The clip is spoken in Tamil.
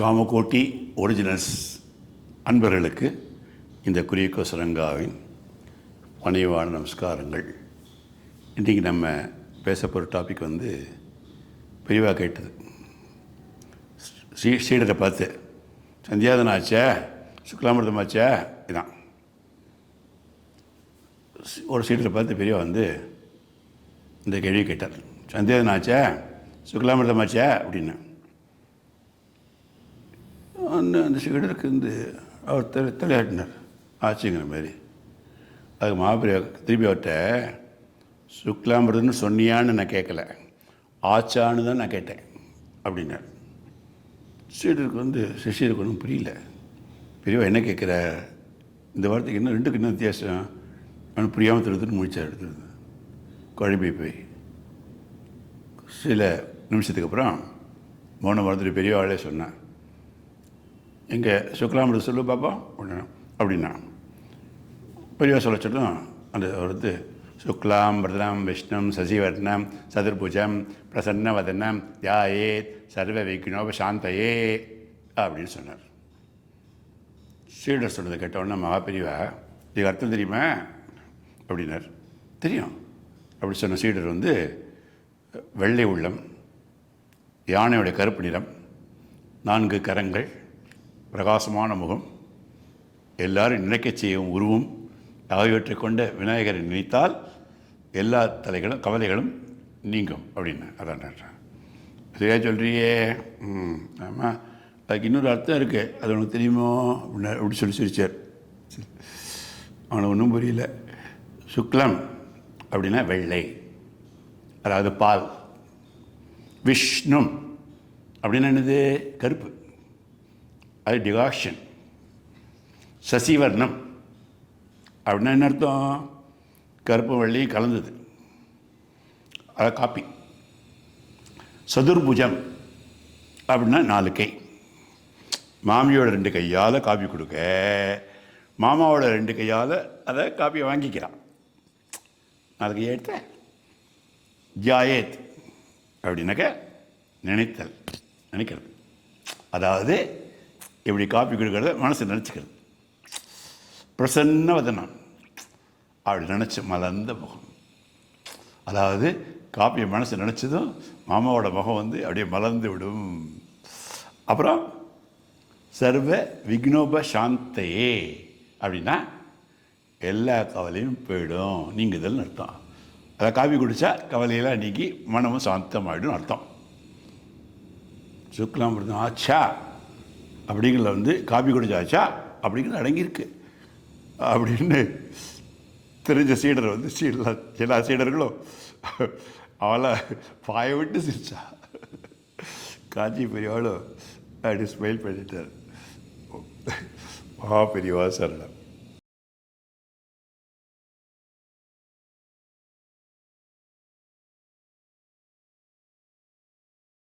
காமகோட்டி ஒரிஜினல்ஸ் அன்பர்களுக்கு இந்த குரியக்கோ சரங்காவின் பணிவான நமஸ்காரங்கள். இன்றைக்கி நம்ம பேச போகிற டாபிக் பெரியவா கேட்டது. சீடரை பார்த்து சந்தியாதனம் ஆச்சா, சுக்லாமிரதம் ஆச்சா, இதான். ஒரு சீடரை பார்த்து பெரியவா இந்த கேள்வி கேட்டார். சந்தியாதனம் ஆச்சா, சுக்லாமிரதம் ஆச்சா அப்படின்னு. அந்த சீடருக்கு அவர் தலையாட்டினார், ஆச்சுங்கிற மாதிரி. அதுக்கு மகாபிரியா திருப்பி அவர்கிட்ட சுக்லாமிரதம்னு சொன்னியான்னு நான் கேட்கல, ஆச்சான்னு தான் நான் கேட்டேன் அப்படின்னார். சீடருக்கு சிஷியருக்கு ஒன்றும் புரியல. பெரியவா என்ன கேட்குற, இந்த வார்த்தைக்கு இன்னும் ரெண்டுக்கு என்ன வித்தியாசம் அவனு புரியாமல் திருத்துன்னு முடிச்சார். எடுத்துருது குழம்பி போய் சில நிமிஷத்துக்கு அப்புறம் மௌன மரத்தில் பெரியவாளே சொன்னான், எங்கே சுக்லாமிரதம் சொல்லு பாப்பா அப்படின்னா. பெரியவா சொல்ல சொல்லும் அந்த சுக்லாமிரதம் விஷ்ணம் சசிவர்ணம் சதுர்புஜம் பிரசன்னவதனம் தியாயேத் சர்வ விக்னோபசாந்தயே அப்படின்னு சொன்னார். சீடர் சொன்னதை கேட்டவுடனே மகாபெரியவா, இதுக்கு அர்த்தம் தெரியுமா அப்படின்னார். தெரியும் அப்படி சொன்ன சீடர் வெள்ளை உள்ளம், யானையுடைய கருப்பு நிறம், 4 கரங்கள், பிரகாசமான முகம், எல்லாரும் நினைக்கச் செய்யும் உருவம் ஆகியவற்றை கொண்ட விநாயகரை நினைத்தால் எல்லா கவலைகளும் நீங்கும் அப்படின்னு. அதான் சரியா சொல்கிறியே. ஆமாம், அதுக்கு இன்னொரு அர்த்தம் இருக்குது, அது உனக்கு தெரியுமோ அப்படின்னு அப்படி சொல்லி சிரிச்சார். அவனுக்கு ஒன்றும் புரியல. சுக்லம் அப்படின்னா வெள்ளை, அதாவது பால். விஷ்ணும் அப்படின்னா என்னது, கருப்பு, அது டிகாக்ஷன். சசிவர்ணம் அப்படின்னா என்ன அர்த்தம், கருப்பு வெள்ளையும் கலந்தது, அது காப்பி. சதுர்புஜம் அப்படின்னா 4 கை. மாமியோட 2 கையால் காப்பி கொடுக்க, மாமாவோட 2 கையால் அதை காப்பியை வாங்கிக்கிறான். 4 கையை எடுத்த ஜாயேத் அப்படின்னாக்க நினைக்கிறது, அதாவது இப்படி காப்பி கொடுக்கறத மனசு நினச்சிக்கிறது. பிரசன்னவதனம் அப்படி நினச்சி மலர்ந்த முகம், அதாவது காப்பியை மனசு நினச்சதும் மாமாவோட முகம் அப்படியே மலர்ந்து விடும். அப்புறம் சர்வ விக்னோபசாந்தையே அப்படின்னா எல்லா கவலையும் போயிடும், நீங்குதல்னு அர்த்தம். அதை காப்பி குடித்தா கவலையெல்லாம் நீக்கி மனமும் சாந்தமாகிடும் அர்த்தம். சுக்லாமிரதம் ஆச்சா அப்படிங்கிறத காப்பி குடிச்சாச்சா அப்படிங்கிறது அடங்கியிருக்கு அப்படின்னு தெரிஞ்ச சீடர் எல்லா சீடர்களும் அவளை பாய விட்டு சிரிச்சா. காஞ்சி பெரியவாளும் அப்படி ஸ்மைல் பண்ணிட்டார். பெரியவா சரணம்.